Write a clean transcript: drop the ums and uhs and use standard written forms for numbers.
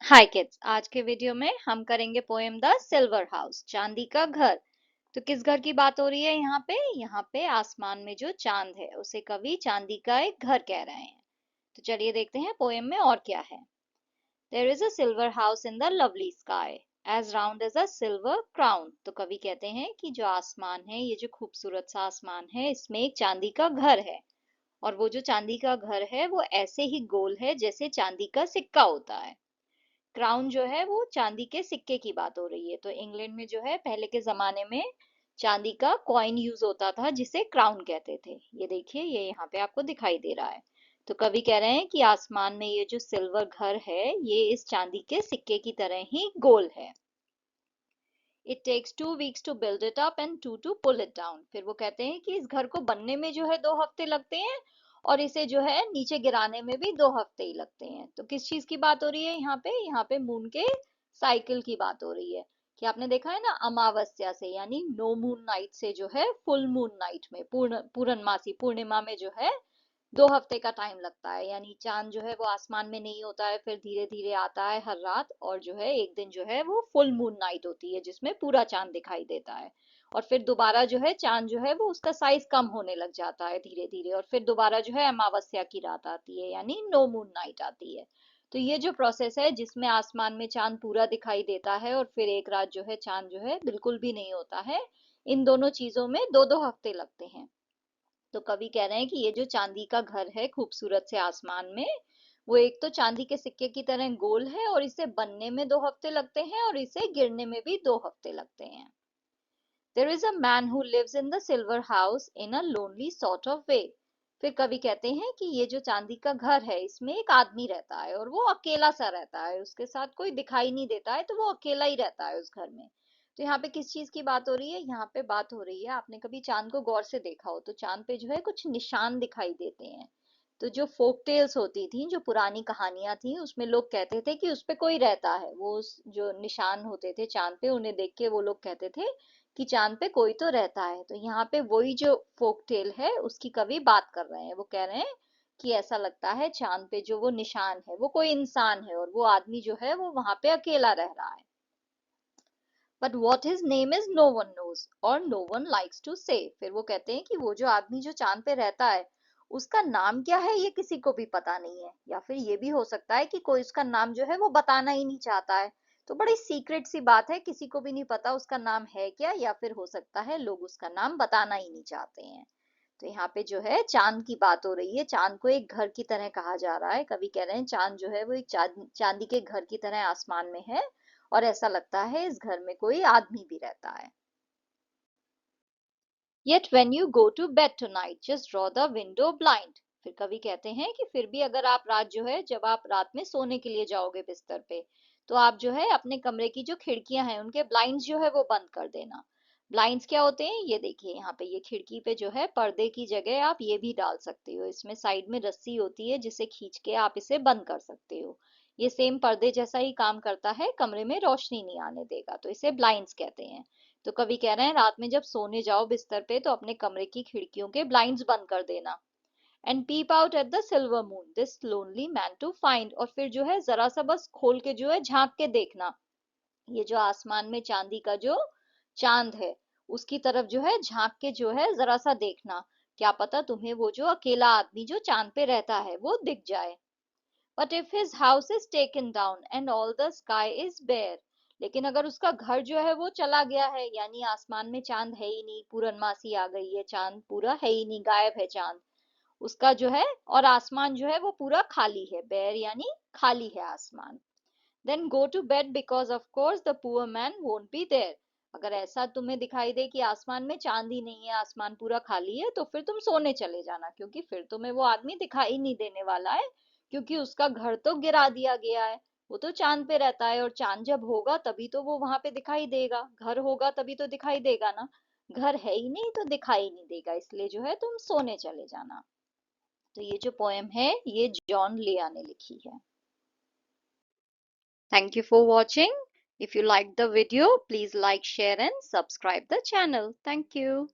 हाय kids, आज के video में हम करेंगे पोएम द सिल्वर हाउस, चांदी का घर। तो किस घर की बात हो रही है यहाँ पे आसमान में जो चांद है उसे कवि चांदी का एक घर कह रहे हैं। तो चलिए देखते हैं पोएम में और क्या है। There is a silver house in the lovely sky, as round as a silver crown. तो कवि कहते हैं कि जो आसमान है, ये जो खूबसूरत सा आसमान है, इसमें एक चांदी का घर है। और वो जो चांदी का घर है वो ऐसे ही गोल है जैसे चांदी का सिक्का होता है। क्राउन जो है वो चांदी के सिक्के की बात हो रही है। तो इंग्लैंड में जो है पहले के जमाने में चांदी का कॉइन यूज होता था जिसे क्राउन कहते थे। ये देखिए, ये यहाँ पे आपको दिखाई दे रहा है। तो कवि कह रहे हैं कि आसमान में ये जो सिल्वर घर है ये इस चांदी के सिक्के की तरह ही गोल है। It takes 2 weeks to build it up and 2 to pull it down. फिर वो कहते हैं कि इस घर को बनने में जो है 2 हफ्ते लगते हैं और इसे जो है नीचे गिराने में भी 2 हफ्ते ही लगते हैं। तो किस चीज की बात हो रही है यहाँ पे मून के साइकिल की बात हो रही है। कि आपने देखा है ना, अमावस्या से यानी नो मून नाइट से जो है फुल मून नाइट में, पूर्णमासी पूर्णिमा में जो है 2 हफ्ते का टाइम लगता है। यानी चांद जो है वो आसमान में नहीं होता है, फिर धीरे धीरे आता है हर रात, और जो है एक दिन जो है वो फुल मून नाइट होती है जिसमें पूरा चांद दिखाई देता है। और फिर दोबारा जो है चांद जो है वो उसका साइज कम होने लग जाता है धीरे धीरे, और फिर दोबारा जो है अमावस्या की रात आती है यानी नो मून नाइट आती है। तो ये जो प्रोसेस है जिसमें आसमान में चांद पूरा दिखाई देता है और फिर एक रात जो है चांद जो है बिल्कुल भी नहीं होता है, इन दोनों चीजों में 2 2 हफ्ते लगते हैं। तो कवि कह रहे हैं कि ये जो चांदी का घर है खूबसूरत से आसमान में, वो एक तो चांदी के सिक्के की तरह गोल है और इसे बनने में 2 हफ्ते लगते हैं और इसे गिरने में भी 2 हफ्ते लगते हैं। There is a man who lives in the silver house in a lonely sort of way. फिर कवि कहते हैं कि ये जो चांदी का घर है इसमें एक आदमी रहता है और वो अकेला सा रहता है, उसके साथ कोई दिखाई नहीं देता है, तो वो अकेला ही रहता है उस घर में। तो यहाँ पे किस चीज की बात हो रही है? यहाँ पे बात हो रही है, आपने कभी चांद को गौर से देखा हो तो चांद पे जो है कुछ निशान दिखाई देते हैं। तो जो फोक टेल्स होती थी, जो पुरानी कहानियां थी, उसमें लोग कहते थे कि उस पे कोई रहता है। वो जो निशान होते थे चांद पे, उन्हें देख के वो लोग कहते थे कि चांद पे कोई तो रहता है। तो यहाँ पे वही जो फोक टेल है उसकी कवि बात कर रहे हैं। वो कह रहे हैं कि ऐसा लगता है चांद पे जो वो निशान है वो कोई इंसान है और वो आदमी जो है वो वहां पे अकेला रह रहा है। But what his name is no one knows और no one likes to say. फिर वो कहते हैं कि वो जो आदमी जो चांद पे रहता है उसका नाम क्या है ये किसी को भी पता नहीं है, या फिर ये भी हो सकता है कि कोई उसका नाम जो है वो बताना ही नहीं चाहता है। तो बड़ी सीक्रेट सी बात है, किसी को भी नहीं पता उसका नाम है क्या, या फिर हो सकता है लोग उसका नाम बताना ही नहीं चाहते हैं। तो यहाँ पे जो है चांद की बात हो रही है। चांद को एक घर की तरह कहा जा रहा है। कवि कह रहे हैं चांद जो है वो एक चांदी के घर की तरह आसमान में है और ऐसा लगता है इस घर में कोई आदमी भी रहता है। Yet when you go to bed tonight, just draw the window blind. फिर कवि कहते हैं कि फिर भी अगर आप रात जो है, जब आप रात में सोने के लिए जाओगे बिस्तर पे, तो आप जो है अपने कमरे की जो खिड़कियां हैं उनके ब्लाइंड्स जो है वो बंद कर देना। ब्लाइंड्स क्या होते हैं ये देखिए, यहाँ पे ये खिड़की पे जो है पर्दे की जगह आप ये भी डाल सकते हो। इसमें साइड में रस्सी होती है जिसे खींच के आप इसे बंद कर सकते हो। ये सेम पर्दे जैसा ही काम करता है, कमरे में रोशनी नहीं आने देगा, तो इसे ब्लाइंड्स कहते हैं। तो कवि कह रहे हैं रात में जब सोने जाओ बिस्तर पे तो अपने कमरे की खिड़कियों के ब्लाइंड्स बंद कर देना। And peep out at the silver moon this lonely man to find. और फिर जो है जरा सा बस खोल के जो है झांक के देखना, ये जो आसमान में चांदी का जो चांद है उसकी तरफ जो है झांक के जो है जरा सा देखना। क्या पता तुम्हें वो जो अकेला आदमी जो चांद पे रहता है वो दिख जाए। But if his house is taken down and all the sky is bare. लेकिन अगर उसका घर जो है वो चला गया है, यानी आसमान में चांद है ही नहीं, पूरनमासी आ गई है, चांद पूरा है ही नहीं, गायब है चांद उसका जो है, और आसमान जो है वो पूरा खाली है, बेयर यानी खाली है आसमान। Then go to bed because of course the poor man won't be there. अगर ऐसा तुम्हें दिखाई दे कि आसमान में चांद ही नहीं है, आसमान पूरा खाली है, तो फिर तुम सोने चले जाना, क्योंकि फिर तुम्हें वो आदमी दिखाई नहीं देने वाला है, क्योंकि उसका घर तो गिरा दिया गया है। वो तो चांद पे रहता है और चांद जब होगा तभी तो वो वहां पे दिखाई देगा, घर होगा तभी तो दिखाई देगा ना। घर है ही नहीं तो दिखाई नहीं देगा, इसलिए जो है तुम सोने चले जाना। तो ये जो पोएम है ये जॉन लिया ने लिखी है। Thank you for watching. If you liked the video, please like, share and subscribe the channel. Thank you.